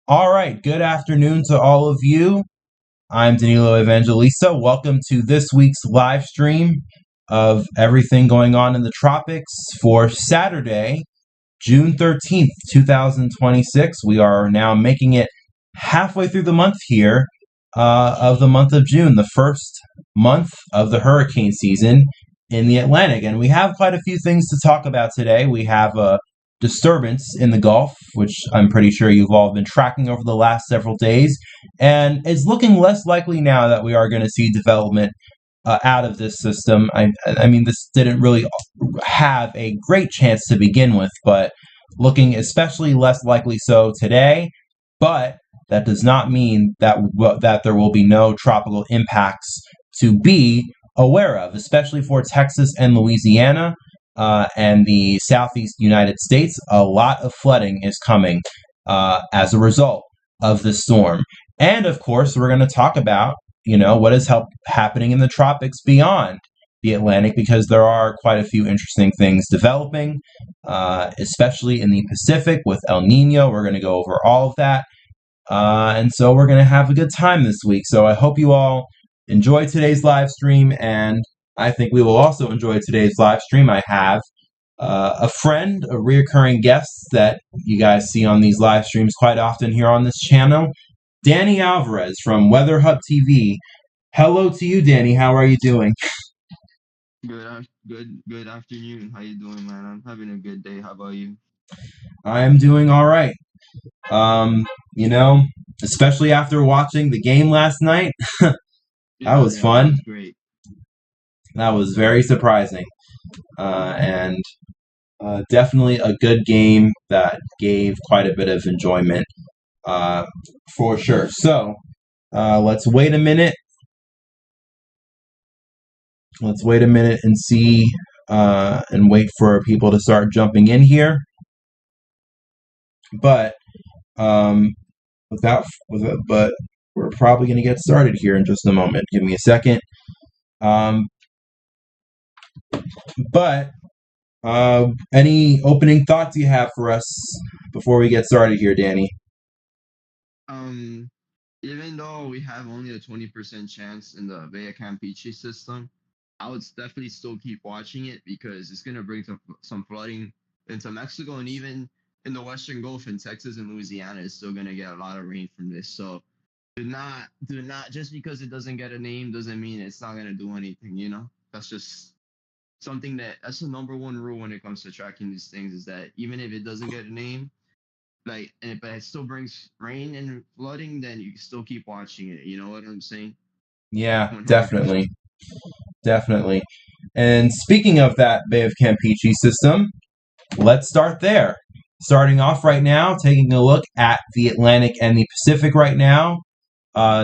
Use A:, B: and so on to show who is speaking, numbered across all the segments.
A: All right, good afternoon to all of you. I'm Danilo Evangelista. Welcome to this week's live stream of everything going on in the tropics for Saturday, June 13th, 2026. We are now making it halfway through the month here of the month of June, the first month of the hurricane season in the Atlantic. And we have quite a few things to talk about today. We have a disturbance in the Gulf, which I'm pretty sure you've all been tracking over the last several days. And it's looking less likely now that we are going to see development out of this system. I mean, this didn't really have a great chance to begin with, but looking especially less likely so today. But that does not mean that there will be no tropical impacts to be aware of, especially for Texas and Louisiana and the southeast United States. A lot of flooding is coming as a result of the storm. And of course, we're going to talk about, what is happening in the tropics beyond the Atlantic, because there are quite a few interesting things developing, especially in the Pacific with El Nino. We're going to go over all of that. And so we're going to have a good time this week. So I hope you all enjoy today's live stream, and I think we will also enjoy today's live stream. I have a friend, a reoccurring guest that you guys see on these live streams quite often here on this channel, Danny Alvarez from Weather Hub TV. Hello to you, Danny. How are you doing?
B: Good afternoon. How you doing, man? I'm having a good day. How about you?
A: I am doing all right. Um, you know, especially after watching the game last night. That was
B: Yeah, that
A: fun.
B: was great.
A: That was very surprising. And definitely a good game that gave quite a bit of enjoyment, uh, for sure. So let's wait a minute. Let's wait a minute and see and wait for people to start jumping in here. But um, but we're probably going to get started here in just a moment. Give me a second. Um, but any opening thoughts you have for us before we get started here, Danny?
B: Um, Even though we have only a 20% chance in the Via Campeche system, I would definitely still keep watching it because it's gonna bring some flooding into Mexico, and even in the Western Gulf in Texas and Louisiana is still gonna get a lot of rain from this. So do not just because it doesn't get a name doesn't mean it's not gonna do anything, you know? That's just that's the number one rule when it comes to tracking these things is that even if it doesn't get a name, but it still brings rain and flooding, then you can still keep watching it. You know what I'm saying?
A: Yeah,
B: 100%.
A: definitely, definitely. And speaking of that Bay of Campeche system, let's start there. Starting off right now, taking a look at the Atlantic and the Pacific right now,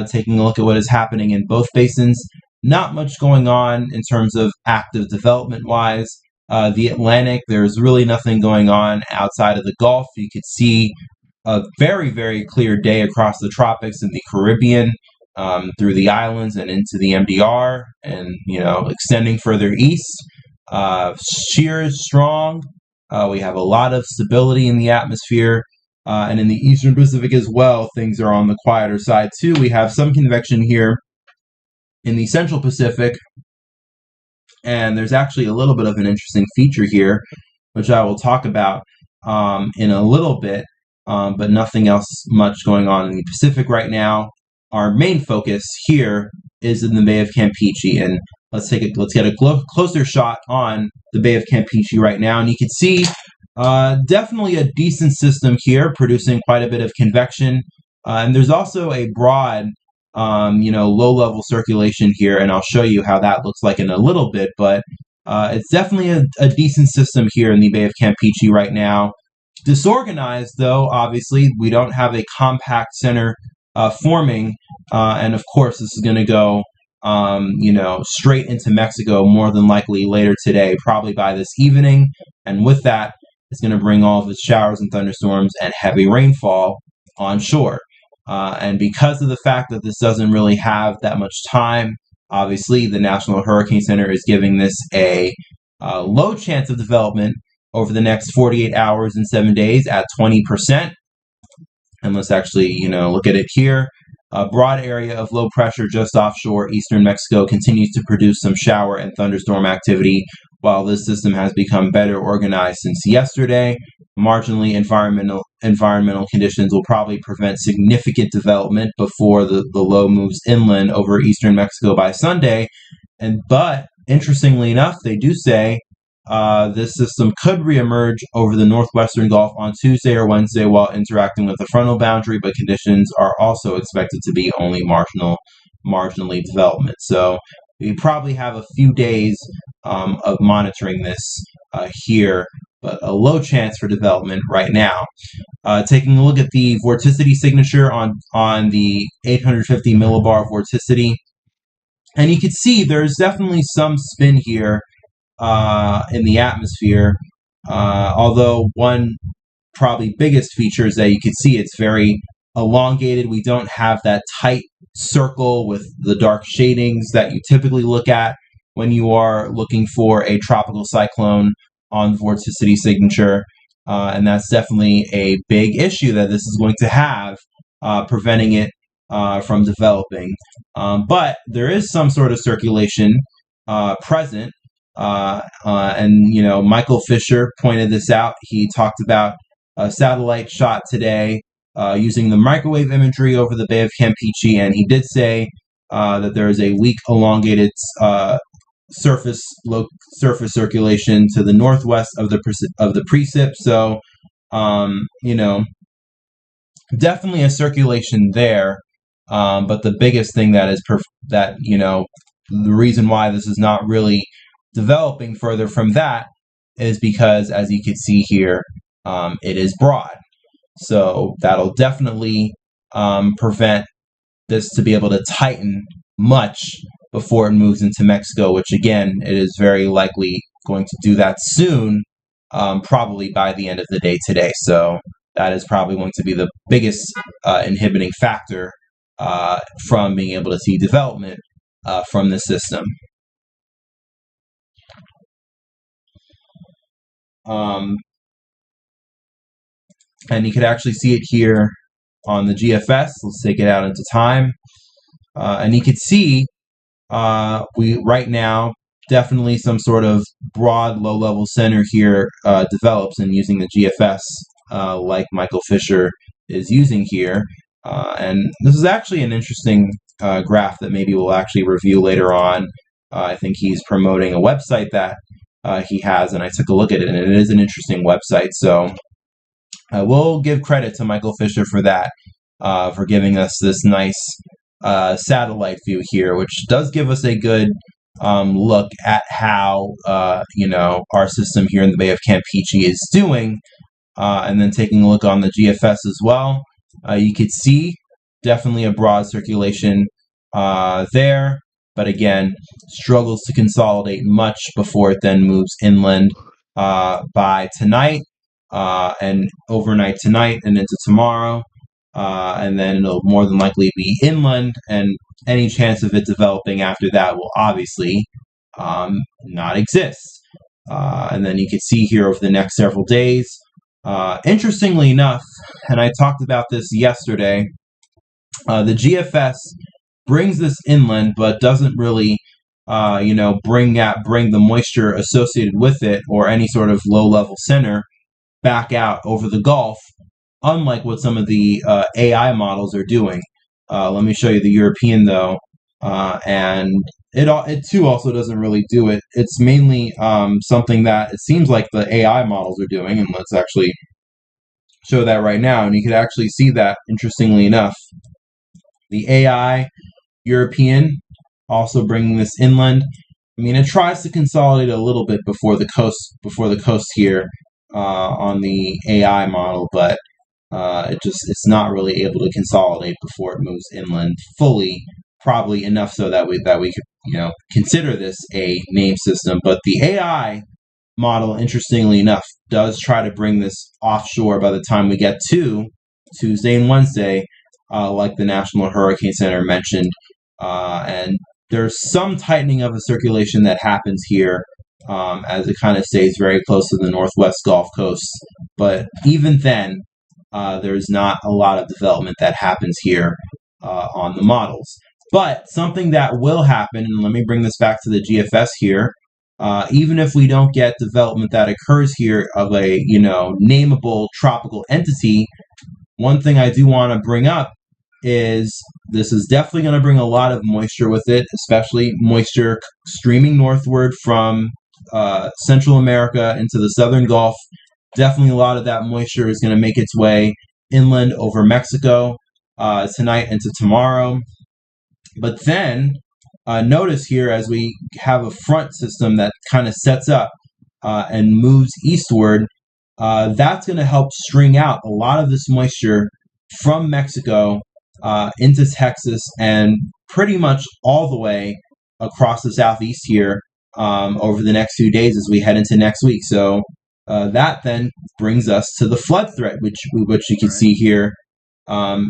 A: taking a look at what is happening in both basins. Not much going on in terms of active development wise. The Atlantic, there's really nothing going on outside of the Gulf. You could see a very, very clear day across the tropics in the Caribbean, through the islands and into the MDR, and extending further east. Shear is strong. We have a lot of stability in the atmosphere. And in the Eastern Pacific as well, things are on the quieter side too. We have some convection here in the Central Pacific, and there's actually a little bit of an interesting feature here, which I will talk about in a little bit, but nothing else much going on in the Pacific right now. Our main focus here is in the Bay of Campeche, and let's get a closer shot on the Bay of Campeche right now, and you can see definitely a decent system here, producing quite a bit of convection, and there's also a broad, low-level circulation here, and I'll show you how that looks like in a little bit, but it's definitely a decent system here in the Bay of Campeche right now. Disorganized, though, obviously, we don't have a compact center forming, and of course, this is going to go, straight into Mexico more than likely later today, probably by this evening, and with that, it's going to bring all of its showers and thunderstorms and heavy rainfall on shore. And because of the fact that this doesn't really have that much time, obviously the National Hurricane Center is giving this a low chance of development over the next 48 hours and 7 days at 20%. And let's actually, look at it here. A broad area of low pressure just offshore eastern Mexico continues to produce some shower and thunderstorm activity. While this system has become better organized since yesterday, marginally environmental conditions will probably prevent significant development before the low moves inland over eastern Mexico by Sunday. But interestingly enough, they do say this system could reemerge over the northwestern Gulf on Tuesday or Wednesday while interacting with the frontal boundary, but conditions are also expected to be only marginally development. So we probably have a few days of monitoring this here, but a low chance for development right now. Taking a look at the vorticity signature on the 850 millibar vorticity, and you can see there's definitely some spin here in the atmosphere, although one probably biggest feature is that you can see it's very elongated. We don't have that tight circle with the dark shadings that you typically look at when you are looking for a tropical cyclone on vorticity signature, and that's definitely a big issue that this is going to have, preventing it from developing. But there is some sort of circulation present. And Michael Fisher pointed this out. He talked about a satellite shot today using the microwave imagery over the Bay of Campeche, and he did say that there is a weak, elongated surface circulation to the northwest of the precip. So, definitely a circulation there. But the biggest thing that is the reason why this is not really developing further from that is because, as you can see here, it is broad. So that'll definitely prevent this to be able to tighten much before it moves into Mexico, which again, it is very likely going to do that soon, probably by the end of the day today. So that is probably going to be the biggest inhibiting factor from being able to see development from the system. And you could actually see it here on the GFS. Let's take it out into time. And you can see we right now definitely some sort of broad low-level center here develops, and using the GFS like Michael Fisher is using here. And this is actually an interesting graph that maybe we'll actually review later on. I think he's promoting a website that he has, and I took a look at it, and it is an interesting website. So I will give credit to Michael Fisher for that, for giving us this nice satellite view here, which does give us a good look at how our system here in the Bay of Campeche is doing, and then taking a look on the GFS as well. You could see definitely a broad circulation there, but again, struggles to consolidate much before it then moves inland by tonight, and overnight tonight and into tomorrow, and then it'll more than likely be inland, and any chance of it developing after that will obviously not exist. And then you can see here over the next several days, interestingly enough, and I talked about this yesterday, the GFS brings this inland, but doesn't really, bring the moisture associated with it or any sort of low-level center back out over the Gulf, unlike what some of the AI models are doing. Let me show you the European though, and it too also doesn't really do it. It's mainly something that it seems like the AI models are doing, and let's actually show that right now, and you can actually see that, interestingly enough, the AI European also bringing this inland. I mean, it tries to consolidate a little bit before the coast here on the AI model, but it's not really able to consolidate before it moves inland fully, probably enough so that we could consider this a name system. But the AI model, interestingly enough, does try to bring this offshore by the time we get to Tuesday and Wednesday, like the National Hurricane Center mentioned, and there's some tightening of the circulation that happens here as it kind of stays very close to the northwest Gulf Coast. But even then, there's not a lot of development that happens here on the models. But something that will happen, and let me bring this back to the GFS here, even if we don't get development that occurs here of a, nameable tropical entity, one thing I do want to bring up is this is definitely going to bring a lot of moisture with it, especially moisture streaming northward from Central America into the Southern Gulf. Definitely a lot of that moisture is going to make its way inland over Mexico tonight into tomorrow. But then notice here as we have a front system that kind of sets up and moves eastward, that's going to help string out a lot of this moisture from Mexico into Texas and pretty much all the way across the southeast here over the next few days as we head into next week. So that then brings us to the flood threat, which you can see here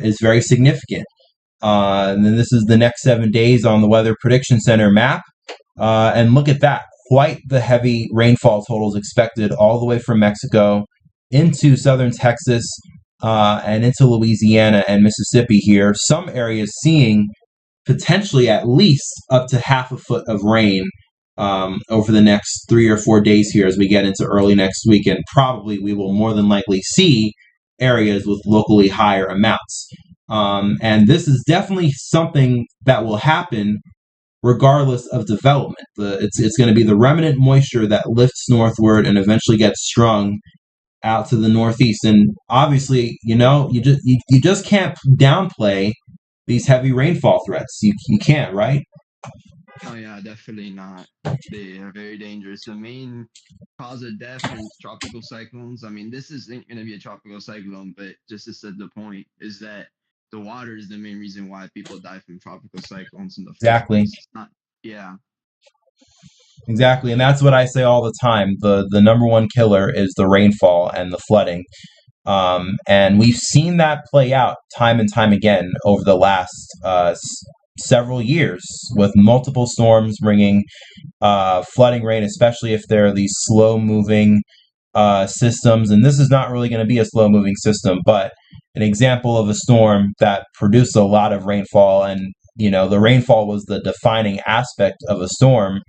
A: is very significant. And then this is the next 7 days on the Weather Prediction Center map. And look at that. Quite the heavy rainfall totals expected all the way from Mexico into southern Texas and into Louisiana and Mississippi here. Some areas seeing potentially at least up to half a foot of rain over the next 3 or 4 days here as we get into early next week. And probably we will more than likely see areas with locally higher amounts. And this is definitely something that will happen regardless of development. It's going to be the remnant moisture that lifts northward and eventually gets strung out to the northeast. And obviously, you just can't downplay these heavy rainfall threats. You can't, right?
B: Oh yeah, definitely not. They are very dangerous. The main cause of death in tropical cyclones. I mean, this isn't going to be a tropical cyclone, but just to set the point, is that the water is the main reason why people die from tropical cyclones in the first place. It's not, yeah.
A: Exactly, and that's what I say all the time. The number one killer is the rainfall and the flooding. And we've seen that play out time and time again over the last several years with multiple storms bringing flooding rain, especially if there are these slow-moving systems. And this is not really going to be a slow-moving system, but an example of a storm that produced a lot of rainfall. And, the rainfall was the defining aspect of a storm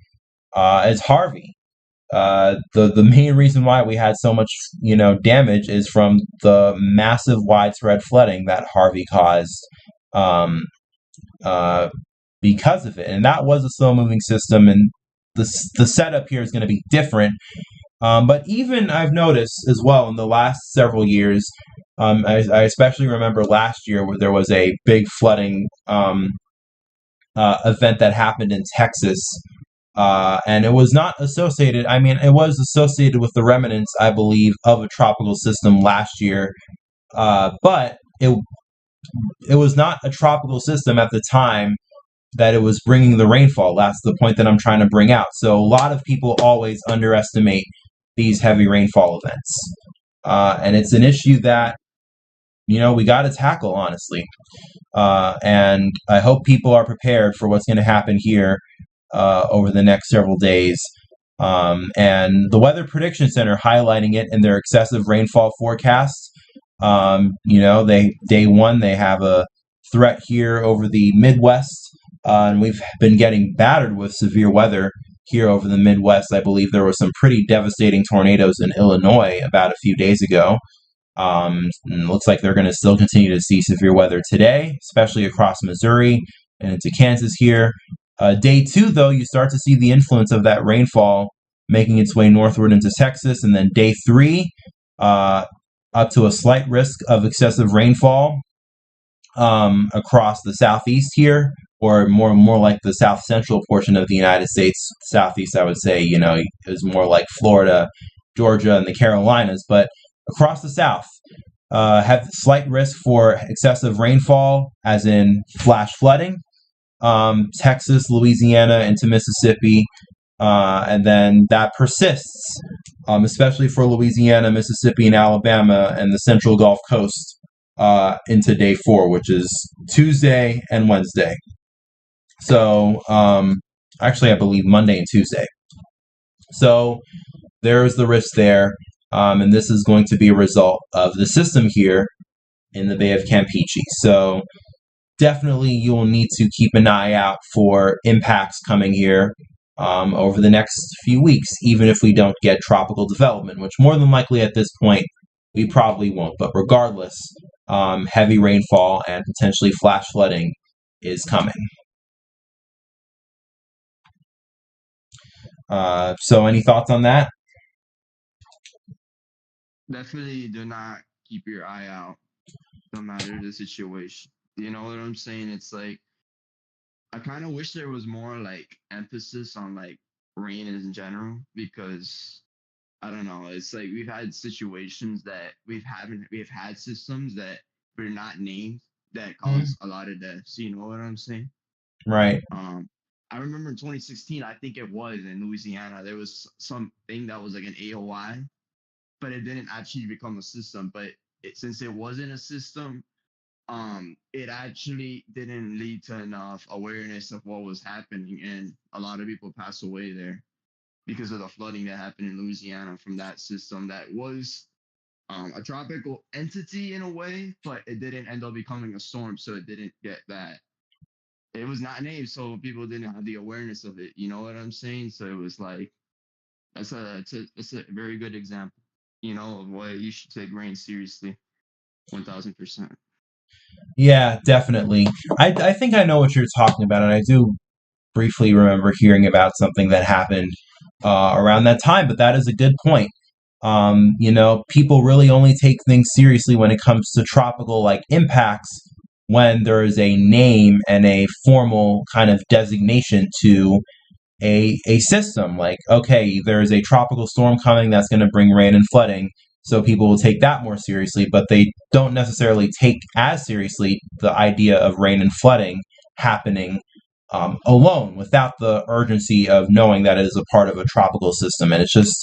A: is Harvey. The main reason why we had so much damage is from the massive widespread flooding that Harvey caused because of it, and that was a slow moving system, and the setup here is going to be different. But even I've noticed as well in the last several years, I especially remember last year where there was a big flooding event that happened in Texas. And it was not associated, it was associated with the remnants, I believe, of a tropical system last year, but it was not a tropical system at the time that it was bringing the rainfall. That's the point that I'm trying to bring out. So a lot of people always underestimate these heavy rainfall events. And it's an issue that, we got to tackle, honestly. And I hope people are prepared for what's going to happen here over the next several days. And the Weather Prediction Center highlighting it in their excessive rainfall forecast. Day one, they have a threat here over the Midwest. And we've been getting battered with severe weather here over the Midwest. I believe there were some pretty devastating tornadoes in Illinois about a few days ago. And it looks like they're going to still continue to see severe weather today, especially across Missouri and into Kansas here. Day two, though, you start to see the influence of that rainfall making its way northward into Texas. And then day three, up to a slight risk of excessive rainfall across the southeast here, or more like the south central portion of the United States. Southeast, I would say, is more like Florida, Georgia, and the Carolinas. But across the south, have slight risk for excessive rainfall, as in flash flooding. Texas, Louisiana, into Mississippi, and then that persists, especially for Louisiana, Mississippi, and Alabama, and the central Gulf Coast into day 4, which is Tuesday and Wednesday. So, actually, I believe Monday and Tuesday. So, there's the risk there. and this is going to be a result of the system here in the Bay of Campeche. So definitely you will need to keep an eye out for impacts coming here over the next few weeks, even if we don't get tropical development, which more than likely at this point we probably won't. But regardless, heavy rainfall and potentially flash flooding is coming. So any thoughts on that?
B: Definitely do not keep your eye out, no matter the situation. You know what I'm saying? It's like I kind of wish there was more like emphasis on like rain in general because I don't know. It's like we've had situations that we've had systems that were not named that cause a lot of deaths. You know what I'm saying?
A: Right.
B: I remember in 2016, I think it was in Louisiana, there was something that was like an AOI, but it didn't actually become a system. But since it wasn't a system, it actually didn't lead to enough awareness of what was happening, and a lot of people passed away there because of the flooding that happened in Louisiana from that system that was a tropical entity in a way, but it didn't end up becoming a storm, so it didn't get that. It was not named, so people didn't have the awareness of it. You know what I'm saying? So it was like that's a very good example. You know of why you should take rain seriously, 1000%.
A: Yeah, definitely. I think I know what you're talking about, and I do briefly remember hearing about something that happened around that time, but that is a good point. People really only take things seriously when it comes to tropical like impacts when there is a name and a formal kind of designation to a system. Like, okay, there is a tropical storm coming that's going to bring rain and flooding, so people will take that more seriously, but they don't necessarily take as seriously the idea of rain and flooding happening alone without the urgency of knowing that it is a part of a tropical system. And it's just,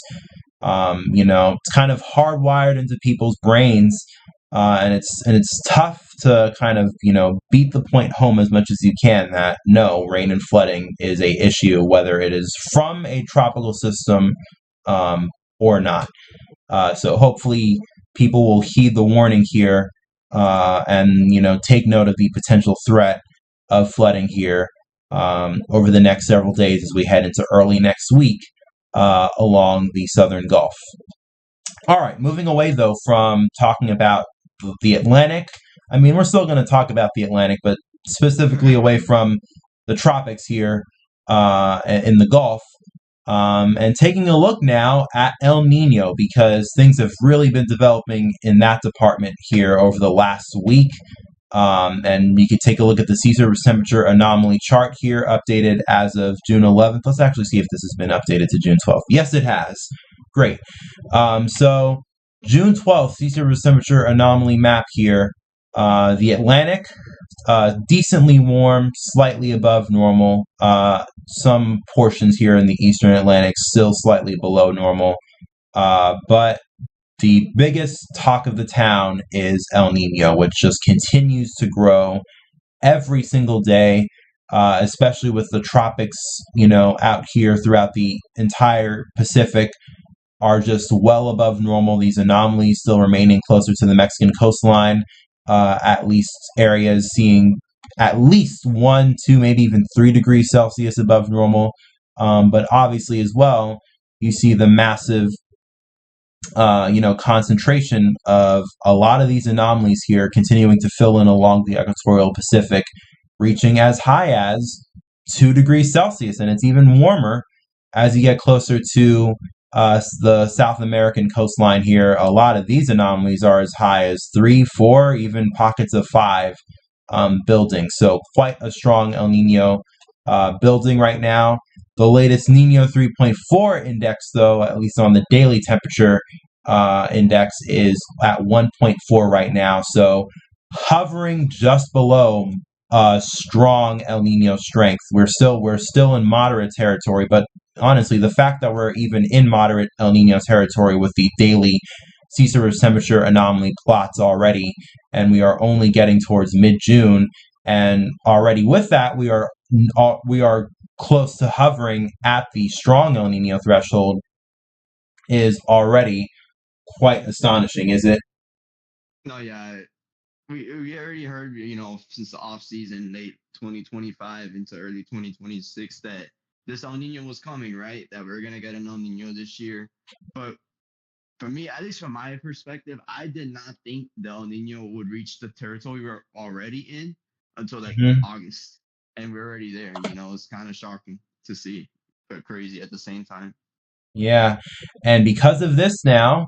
A: it's kind of hardwired into people's brains, and it's tough to kind of beat the point home as much as you can that no, rain and flooding is a issue whether it is from a tropical system or not. So hopefully people will heed the warning here, and take note of the potential threat of flooding here over the next several days as we head into early next week along the southern Gulf. All right, moving away though from talking about the Atlantic. I mean, we're still going to talk about the Atlantic, but specifically away from the tropics here in the Gulf. And taking a look now at El Nino because things have really been developing in that department here over the last week. And you can take a look at the sea surface temperature anomaly chart here, updated as of June 11th. Let's actually see if this has been updated to June 12th. Yes, it has. Great. So June 12th, sea surface temperature anomaly map here. The Atlantic, decently warm, slightly above normal. Some portions here in the eastern Atlantic still slightly below normal. But the biggest talk of the town is El Nino, which just continues to grow every single day, especially with the tropics, out here throughout the entire Pacific are just well above normal. These anomalies still remaining closer to the Mexican coastline, at least areas seeing at least 1, 2, maybe even 3 degrees Celsius above normal. But obviously as well, you see the massive concentration of a lot of these anomalies here continuing to fill in along the equatorial Pacific, reaching as high as 2 degrees Celsius. And it's even warmer as you get closer to the South American coastline here. A lot of these anomalies are as high as 3, 4, even pockets of 5 building. So quite a strong El Nino building right now. The latest Nino 3.4 index, though, at least on the daily temperature index, is at 1.4 right now. So hovering just below strong El Nino strength. We're still in moderate territory, but honestly, the fact that we're even in moderate El Nino territory with the daily sea surface temperature anomaly plots already, and we are only getting towards mid-June, and already with that, we are close to hovering at the strong El Nino threshold, is already quite astonishing, is it?
B: No, yeah, we already heard, since the off season, late 2025 into early 2026, that this El Nino was coming, right? That we're gonna get an El Nino this year. But for me, at least from my perspective, I did not think the El Nino would reach the territory we were already in until like
A: Mhm.
B: August, and we're already there. It's kind of shocking to see, but crazy at the same time.
A: Yeah, and because of this now,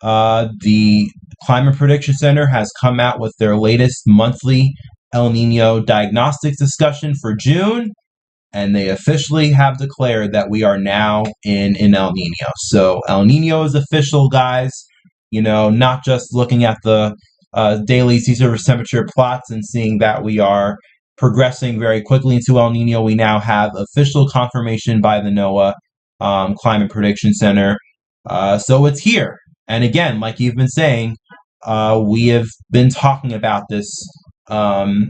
A: the Climate Prediction Center has come out with their latest monthly El Nino diagnostics discussion for June, and they officially have declared that we are now in an El Nino. So El Nino is official, guys. Not just looking at the daily sea surface temperature plots and seeing that we are progressing very quickly into El Nino. We now have official confirmation by the NOAA Climate Prediction Center. So it's here. And again, like you've been saying, we have been talking about this um,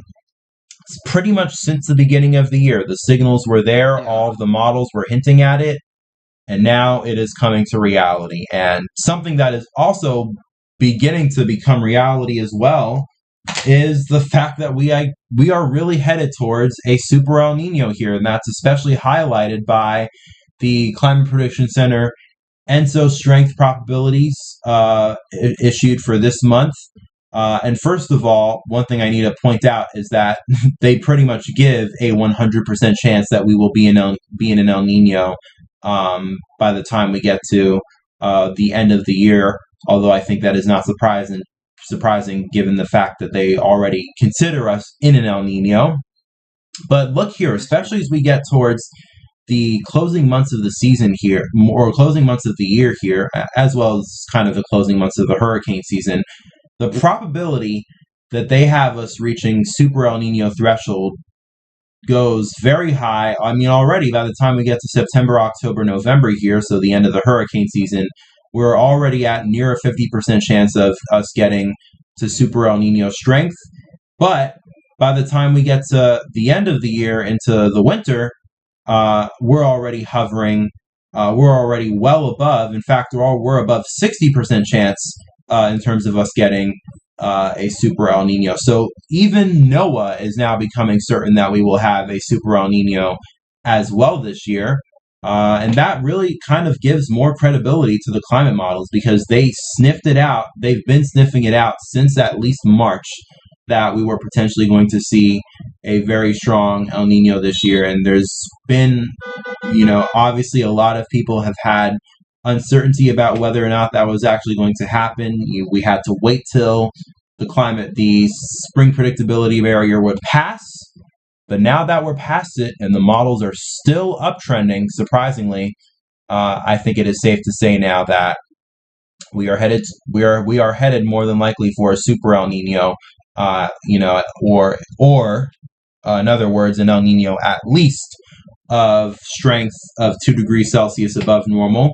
A: pretty much since the beginning of the year. The signals were there,
B: Yeah,
A: all of the models were hinting at it, and now it is coming to reality. And something that is also beginning to become reality as well is the fact that we are really headed towards a super El Nino here, and that's especially highlighted by the Climate Prediction Center ENSO strength probabilities issued for this month. And first of all, one thing I need to point out is that they pretty much give a 100% chance that we will be in an El Nino by the time we get to the end of the year. Although I think that is not surprising given the fact that they already consider us in an El Nino. But look here,
B: that's true.
A: especially as we get towards the closing months of the season here, or closing months of the year here, as well as kind of the closing months of the hurricane season, the probability that they have us reaching super El Nino threshold goes very high. I mean, already by the time we get to September, October, November here, so the end of the hurricane season, we're already at near a 50% chance of us getting to super El Nino strength. But by the time we get to the end of the year into the winter, we're already hovering. We're already well above. In fact, we're above 60% chance in terms of us getting a super El Nino. So even NOAA is now becoming certain that we will have a super El Nino as well this year. And that really kind of gives more credibility to the climate models because they sniffed it out. They've been sniffing it out since at least March that we were potentially going to see a very strong El Nino this year. And there's been, obviously a lot of people have had uncertainty about whether or not that was actually going to happen. We had to wait till the spring predictability barrier would pass. But now that we're past it and the models are still uptrending, surprisingly, I think it is safe to say now that we are headed more than likely for a super El Nino, or in other words, an El Nino at least of strength of 2 degrees Celsius above normal.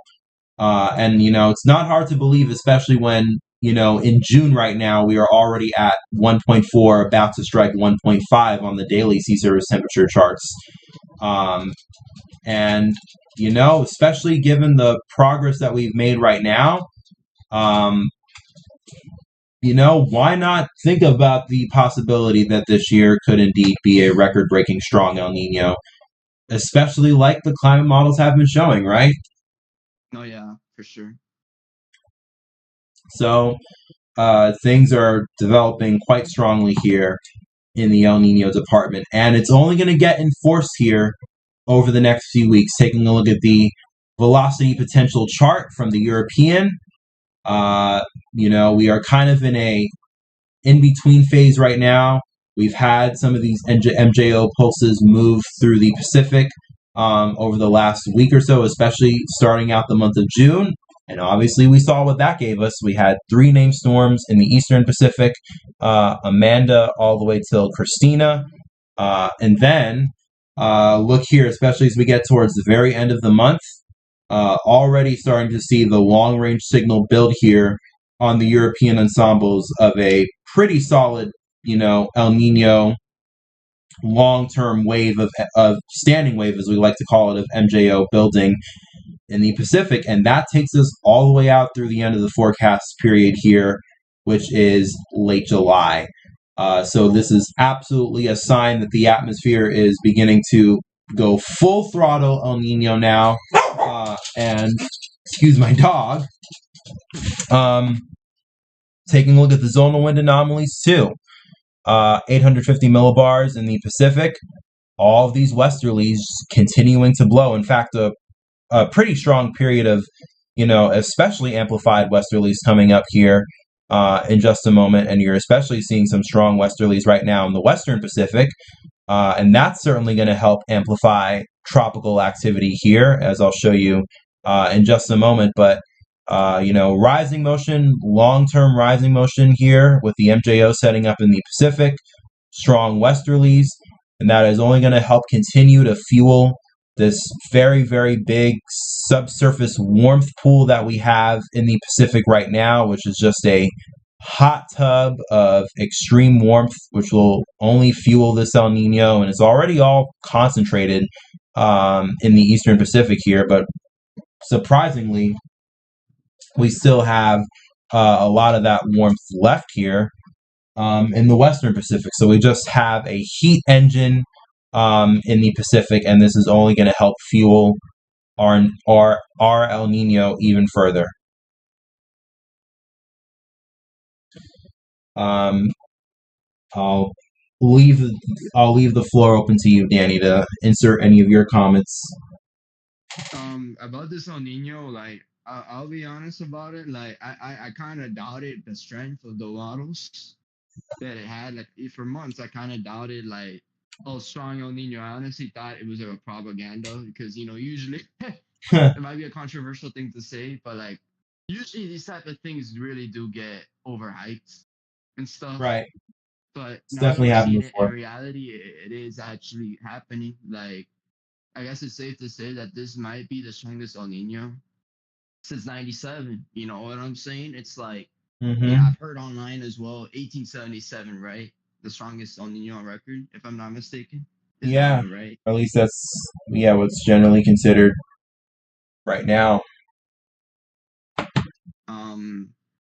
A: And it's not hard to believe, especially when in June right now we are already at 1.4, about to strike 1.5 on the daily sea surface temperature charts. And especially given the progress that we've made right now, um, why not think about the possibility that this year could indeed be a record-breaking strong El Nino, especially like the climate models have been showing, right?
B: No, yeah, for sure.
A: So things are developing quite strongly here in the El Nino department, and it's only going to get enforced here over the next few weeks. Taking a look at the velocity potential chart from the European, we are kind of in a in-between phase right now. We've had some of these MJO pulses move through the Pacific over the last week or so, especially starting out the month of June. And obviously, we saw what that gave us. We had 3 named storms in the Eastern Pacific, Amanda all the way till Christina. And then, look here, especially as we get towards the very end of the month, already starting to see the long-range signal build here on the European ensembles of a pretty solid, El Nino long-term wave of standing wave, as we like to call it, of MJO building. in the Pacific, and that takes us all the way out through the end of the forecast period here, which is late July. So this is absolutely a sign that the atmosphere is beginning to go full throttle El Nino now. And excuse my dog. Taking a look at the zonal wind anomalies too. 850 millibars in the Pacific. All of these westerlies continuing to blow. In fact, a pretty strong period of, especially amplified westerlies coming up here in just a moment. And you're especially seeing some strong westerlies right now in the Western Pacific. And that's certainly going to help amplify tropical activity here, as I'll show you in just a moment. But, rising motion, long-term rising motion here with the MJO setting up in the Pacific, strong westerlies, and that is only going to help continue to fuel this very, very big subsurface warmth pool that we have in the Pacific right now, which is just a hot tub of extreme warmth, which will only fuel this El Nino, and it's already all concentrated in the Eastern Pacific here, but surprisingly, we still have a lot of that warmth left here in the Western Pacific. So we just have a heat engine in the Pacific, and this is only going to help fuel our El Nino even further. I'll leave the floor open to you, Danny, to insert any of your comments.
B: About this El Nino, like I'll be honest about it. Like I kind of doubted the strength of the models that it had. Like for months, I kind of doubted like, oh, strong El Nino. I honestly thought it was a propaganda because usually it might be a controversial thing to say, but like usually these type of things really do get overhyped and stuff.
A: Right.
B: But
A: It's
B: now
A: definitely
B: that we're
A: happened
B: seeing it in
A: before.
B: reality, it is actually happening. Like I guess it's safe to say that this might be the strongest El Nino since '97. You know what I'm saying? It's like,
A: Mm-hmm.
B: I've heard online as well, 1877, right? The strongest El Nino on record, if I'm not mistaken. Is that
A: Yeah,
B: one right?
A: or at least that's what's generally considered right now.
B: Um,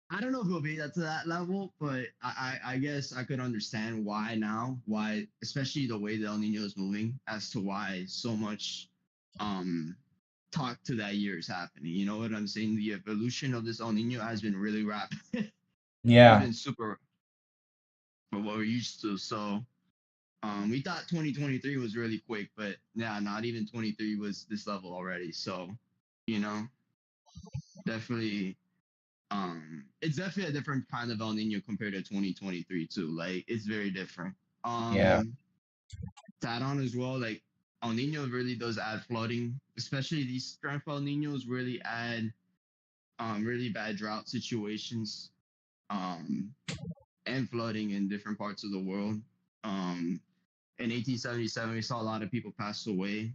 B: I don't know if it'll be that to that level, but I guess I could understand why now, why especially the way the El Nino is moving, as to why so much talk to that year is happening. You know what I'm saying? The evolution of this El Nino has been really rapid. It's
A: Yeah,
B: been super for what we're used to. So we thought 2023 was really quick, but yeah, not even 23 was this level already. So, you know, definitely it's definitely a different kind of El Nino compared to 2023 too. Like it's very different.
A: yeah,
B: To add on as well, like El Nino really does add flooding, especially these strength El Ninos really add really bad drought situations um and flooding in different parts of the world. Um in 1877 we saw a lot of people pass away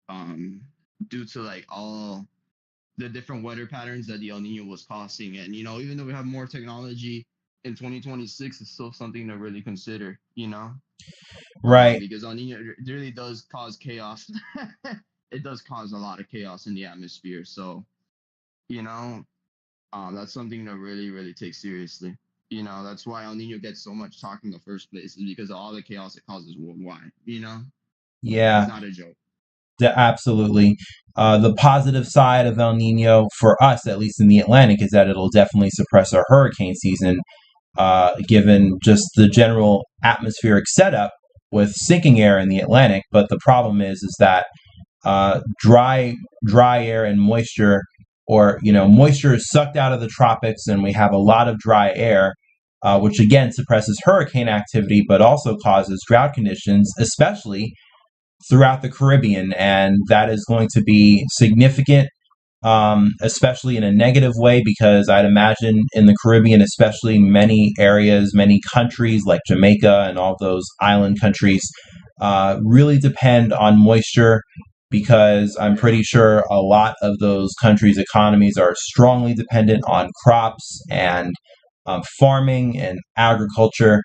B: um due to like all the different weather patterns that the El Nino was causing. And even though we have more technology in 2026, it's still something to really consider.
A: right.
B: Because El Nino really does cause chaos. It does cause a lot of chaos in the atmosphere. So you know, that's something to really, really take seriously. That's why El Nino gets so much talk in the first place, is because of all the chaos it causes worldwide. It's
A: Yeah,
B: not a joke.
A: absolutely. The positive side of El Nino for us, at least in the Atlantic, is that it'll definitely suppress our hurricane season, given just the general atmospheric setup with sinking air in the Atlantic. But the problem is that dry air and moisture, or moisture is sucked out of the tropics, and we have a lot of dry air, which again suppresses hurricane activity, but also causes drought conditions, especially throughout the Caribbean, and that is going to be significant. Especially in a negative way, because I'd imagine in the Caribbean, especially many areas, many countries like Jamaica and all those island countries, really depend on moisture, because I'm
B: Yeah.
A: pretty sure a lot of those countries' economies are strongly dependent on crops and farming and agriculture,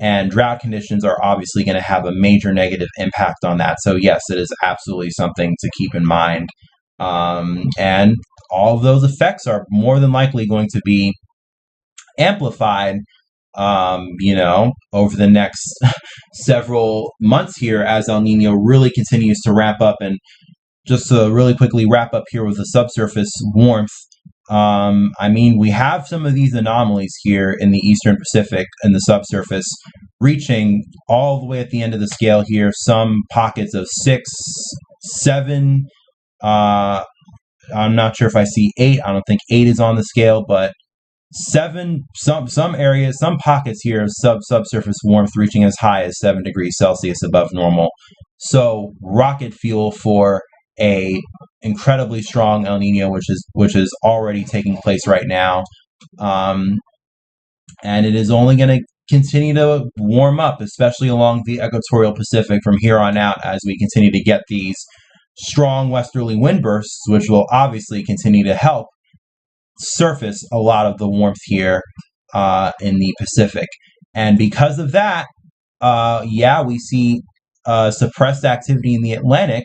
A: and drought conditions are obviously going to have a major negative impact on that. So yes, it is absolutely something to keep in mind And all of those effects are more than likely going to be amplified, over the next several months here as El Nino really continues to ramp up. And just to really quickly wrap up here with the subsurface warmth, we have some of these anomalies here in the Eastern Pacific and the subsurface reaching all the way at the end of the scale here, some pockets of 6, 7, I'm not sure if I see 8. I don't think 8 is on the scale, but 7, some areas, some pockets here of subsurface warmth reaching as high as 7 degrees Celsius above normal. So rocket fuel for a incredibly strong El Nino, which is already taking place right now, and it is only going to continue to warm up, especially along the equatorial Pacific from here on out as we continue to get these strong westerly wind bursts, which will obviously continue to help surface a lot of the warmth here in the Pacific. And because of that, we see suppressed activity in the Atlantic,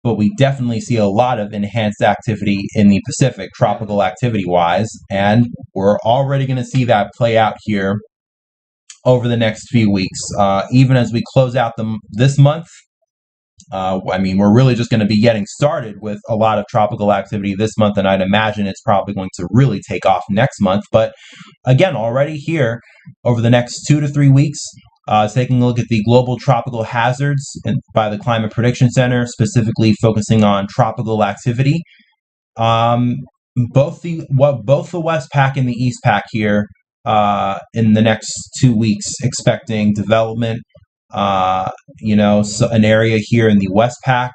A: but we definitely see a lot of enhanced activity in the Pacific, tropical activity-wise, and we're already going to see that play out here over the next few weeks. Even as we close out this month, we're really just going to be getting started with a lot of tropical activity this month, and I'd imagine it's probably going to really take off next month. But again, already here over the next 2 to 3 weeks, taking a look at the global tropical hazards by the Climate Prediction Center, specifically focusing on tropical activity. Both the West Pac and the East Pac here in the next 2 weeks, expecting development. So an area here in the West Pac,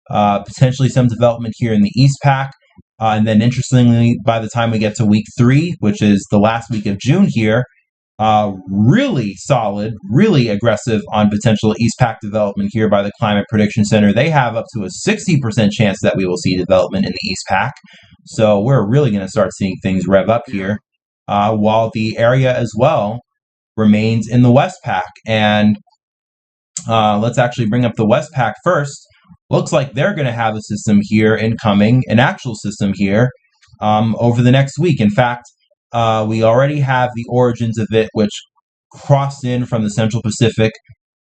A: potentially some development here in the East Pac, and then interestingly, by the time we get to week 3, which is the last week of June here, really solid, really aggressive on potential East Pac development here by the Climate Prediction Center. They have up to a 60% chance that we will see development in the East Pac. So we're really going to start seeing things rev up here, while the area as well remains in the West Pac. And let's actually bring up the West Pac first. Looks like they're going to have a system here incoming, an actual system here, over the next week. In fact, we already have the origins of it, which crossed in from the Central Pacific,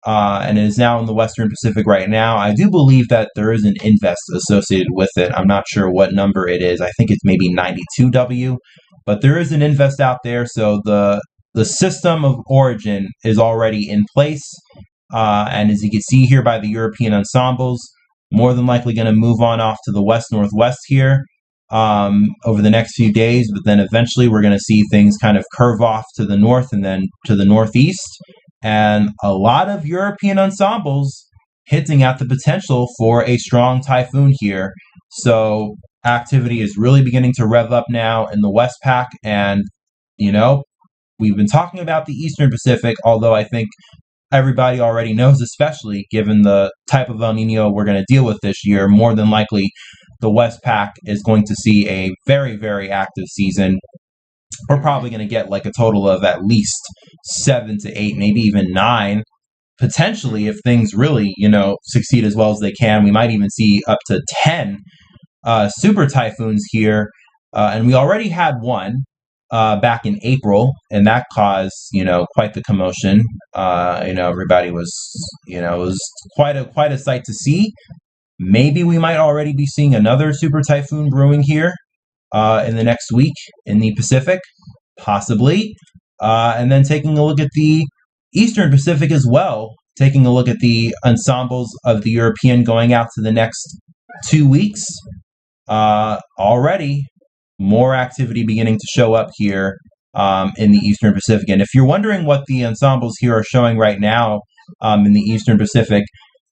A: and it is now in the Western Pacific right now. I do believe that there is an invest associated with it. I'm not sure what number it is. I think it's maybe 92W, but there is an invest out there. So the system of origin is already in place, and as you can see here by the European ensembles, more than likely going to move on off to the west-northwest here over the next few days, but then eventually we're going to see things kind of curve off to the north and then to the northeast, and a lot of European ensembles hinting at the potential for a strong typhoon here. So activity is really beginning to rev up now in the West Pac, and we've been talking about the Eastern Pacific, although I think everybody already knows, especially given the type of El Nino we're going to deal with this year, more than likely the West Pac is going to see a very, very active season. We're probably going to get like a total of at least 7 to 8, maybe even 9, potentially, if things really, succeed as well as they can. We might even see up to 10 super typhoons here, and we already had one back in April, and that caused, quite the commotion. Everybody was, it was quite a sight to see. Maybe we might already be seeing another super typhoon brewing here in the next week in the Pacific, possibly. And then taking a look at the Eastern Pacific as well, taking a look at the ensembles of the European going out to the next 2 weeks. Already more activity beginning to show up here in the Eastern Pacific. And if you're wondering what the ensembles here are showing right now in the Eastern Pacific,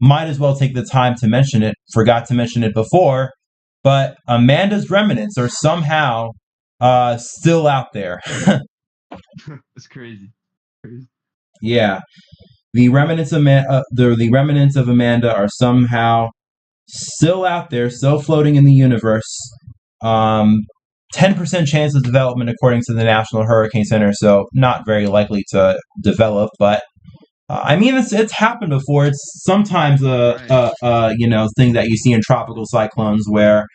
A: might as well take the time to mention it. Forgot to mention it before, but Amanda's remnants are somehow still out there.
B: It's crazy.
A: Yeah, the remnants of the remnants of Amanda are somehow still out there, still floating in the universe. 10% chance of development according to the National Hurricane Center, so not very likely to develop, but it's happened before. It's sometimes a thing that you see in tropical cyclones where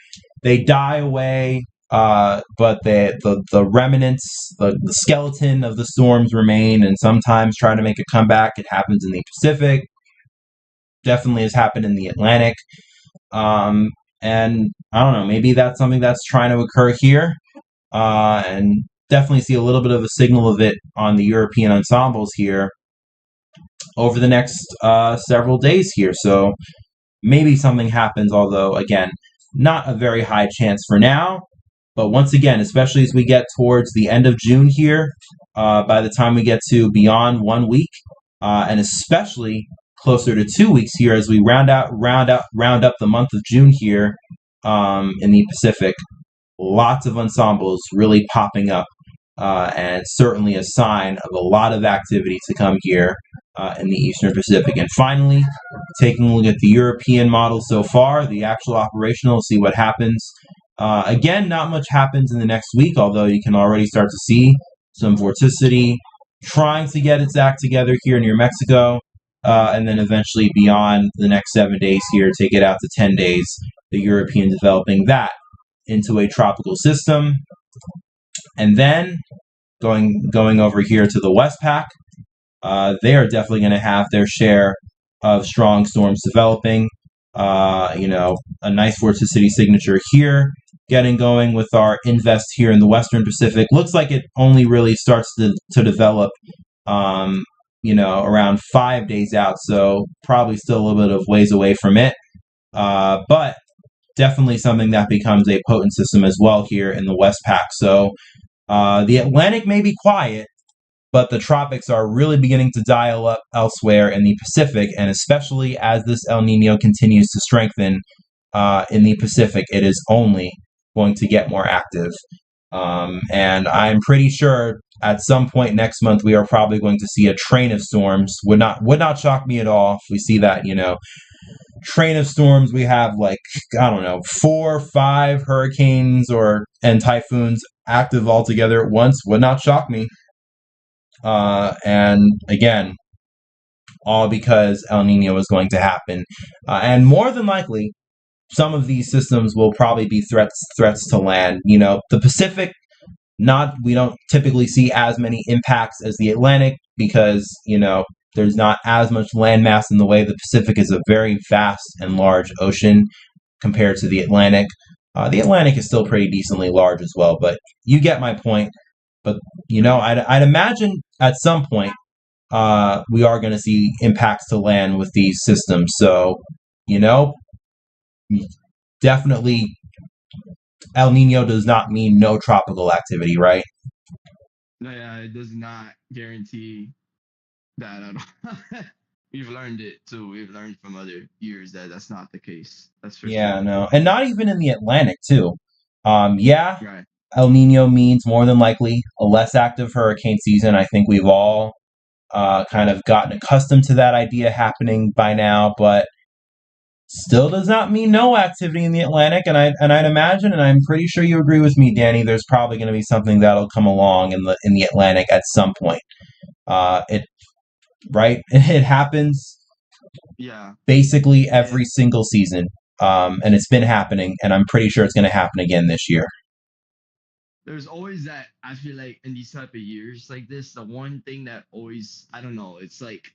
A: they die away, but the remnants, the skeleton of the storms remain, and sometimes try to make a comeback. It happens in the Pacific, definitely has happened in the Atlantic, and I don't know, maybe that's something that's trying to occur here, and definitely see a little bit of a signal of it on the European ensembles here over the next several days here. So maybe something happens, although, again, not a very high chance for now. But once again, especially as we get towards the end of June here, by the time we get to beyond 1 week, and especially closer to 2 weeks here as we round up the month of June here in the Pacific, lots of ensembles really popping up, and certainly a sign of a lot of activity to come here in the Eastern Pacific. And finally, taking a look at the European model so far, the actual operational, see what happens. Again, not much happens in the next week, although you can already start to see some vorticity trying to get its act together here near Mexico, and then eventually beyond the next 7 days here, take it out to 10 days, the European developing that into a tropical system. And then going over here to the Westpac, they are definitely going to have their share of strong storms developing. A nice vorticity signature here, getting going with our invest here in the Western Pacific. Looks like it only really starts to develop, around 5 days out. So probably still a little bit of ways away from it. But definitely something that becomes a potent system as well here in the Westpac. So the Atlantic may be quiet, but the tropics are really beginning to dial up elsewhere in the Pacific, and especially as this El Nino continues to strengthen in the Pacific, it is only going to get more active. And I'm pretty sure at some point next month we are probably going to see a train of storms. Would not shock me at all if we see that, train of storms. We have 4 or 5 hurricanes and typhoons active all together at once. Would not shock me. And again, all because El Nino is going to happen. And more than likely, some of these systems will probably be threats to land. The Pacific, we don't typically see as many impacts as the Atlantic because, there's not as much landmass in the way. The Pacific is a very vast and large ocean compared to the Atlantic. The Atlantic is still pretty decently large as well, but you get my point. But, I'd imagine at some point we are going to see impacts to land with these systems. So, definitely El Nino does not mean no tropical activity, right?
B: No, yeah, it does not guarantee that at all. We've learned it too. We've learned from other years that that's not the case. That's for
A: Yeah,
B: sure.
A: no. And not even in the Atlantic, too. Yeah,
B: Right.
A: El Nino means more than likely a less active hurricane season. I think we've all kind of gotten accustomed to that idea happening by now, but still does not mean no activity in the Atlantic. And I'd imagine, and I'm pretty sure you agree with me, Danny, there's probably going to be something that'll come along in the Atlantic at some point. It happens
B: Yeah.
A: basically every single season. And it's been happening, and I'm pretty sure it's going to happen again this year.
B: There's always that. I feel like in these type of years like this, the one thing that always, I don't know, it's like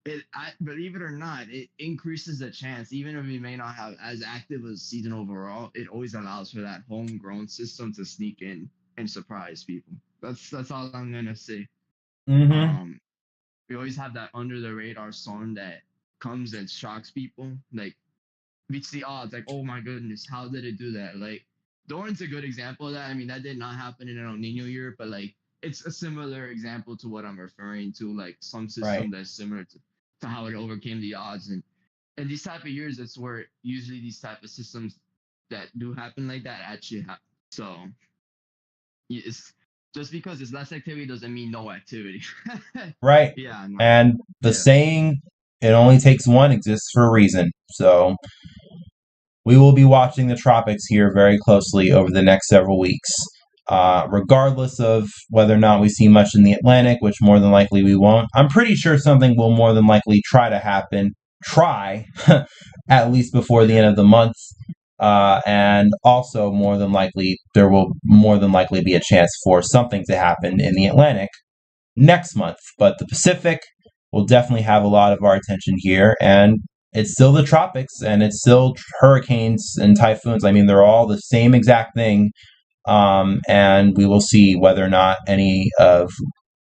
B: I believe it or not, it increases the chance, even if we may not have as active a season overall. It always allows for that homegrown system to sneak in and surprise people. That's all I'm gonna say.
A: Mm-hmm.
B: Um, we always have that under the radar storm that comes and shocks people. Like beats the odds. Like, oh my goodness, how did it do that? Like Doran's a good example of that. I mean, that did not happen in an El Nino year, but like it's a similar example to what I'm referring to. Like some system that's similar to how it overcame the odds, and these type of years, that's where usually these type of systems that do happen like that actually happen. So it's just because it's less activity doesn't mean no activity.
A: Right.
B: Yeah. No.
A: And the saying, it only takes one, exists for a reason. So we will be watching the tropics here very closely over the next several weeks. Regardless of whether or not we see much in the Atlantic, which more than likely we won't. I'm pretty sure something will more than likely try to happen. At least before the end of the month. and also there will more than likely be a chance for something to happen in the Atlantic next month. But the Pacific will definitely have a lot of our attention here, and it's still the tropics, and it's still hurricanes and typhoons. I mean, they're all the same exact thing, and we will see whether or not any of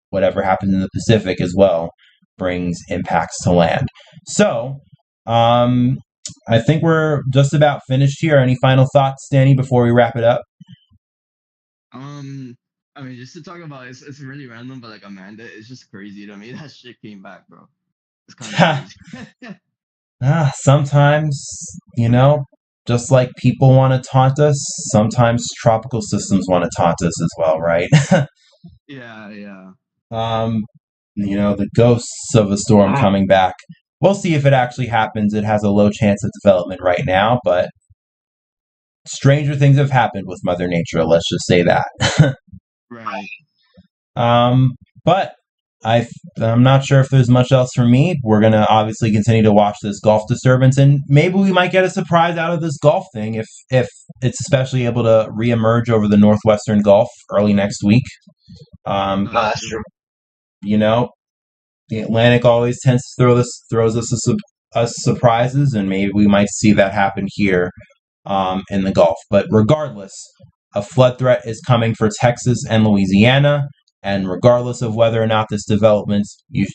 A: whatever happens in the Pacific as well brings impacts to land. So, I think we're just about finished here. Any final thoughts, Danny, before we wrap it up?
B: I mean, just to talk about it's really random, but like Amanda, it's just crazy to me that shit came back, bro. It's kind of crazy.
A: Sometimes, just like people want to taunt us, sometimes tropical systems want to taunt us as well, right?
B: Yeah, yeah.
A: The ghosts of a storm coming back. We'll see if it actually happens. It has a low chance of development right now, but stranger things have happened with Mother Nature, let's just say that.
B: Right.
A: But I'm not sure if there's much else for me. We're going to obviously continue to watch this Gulf disturbance, and maybe we might get a surprise out of this Gulf thing if it's especially able to reemerge over the northwestern Gulf early next week.
B: That's true.
A: The Atlantic always tends to throws us surprises, and maybe we might see that happen here in the Gulf. But regardless, a flood threat is coming for Texas and Louisiana, and regardless of whether or not this develops, you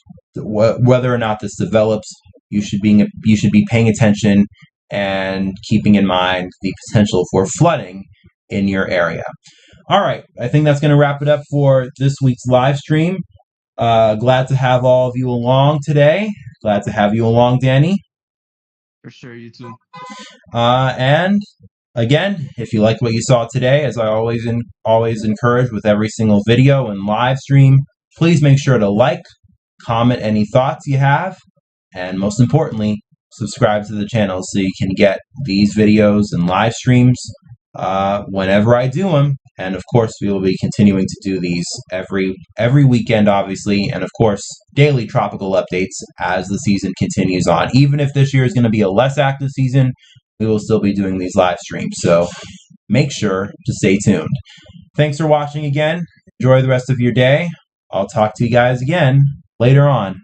A: should be paying attention and keeping in mind the potential for flooding in your area. All right, I think that's going to wrap it up for this week's live stream. Glad to have all of you along today. Glad to have you along, Danny.
B: For sure, you too.
A: And again, if you liked what you saw today, as I always encourage with every single video and live stream, please make sure to like, comment any thoughts you have, and most importantly, subscribe to the channel so you can get these videos and live streams whenever I do them. And of course, we will be continuing to do these every weekend, obviously, and of course, daily tropical updates as the season continues on. Even if this year is going to be a less active season, we will still be doing these live streams. So make sure to stay tuned. Thanks for watching again. Enjoy the rest of your day. I'll talk to you guys again later on.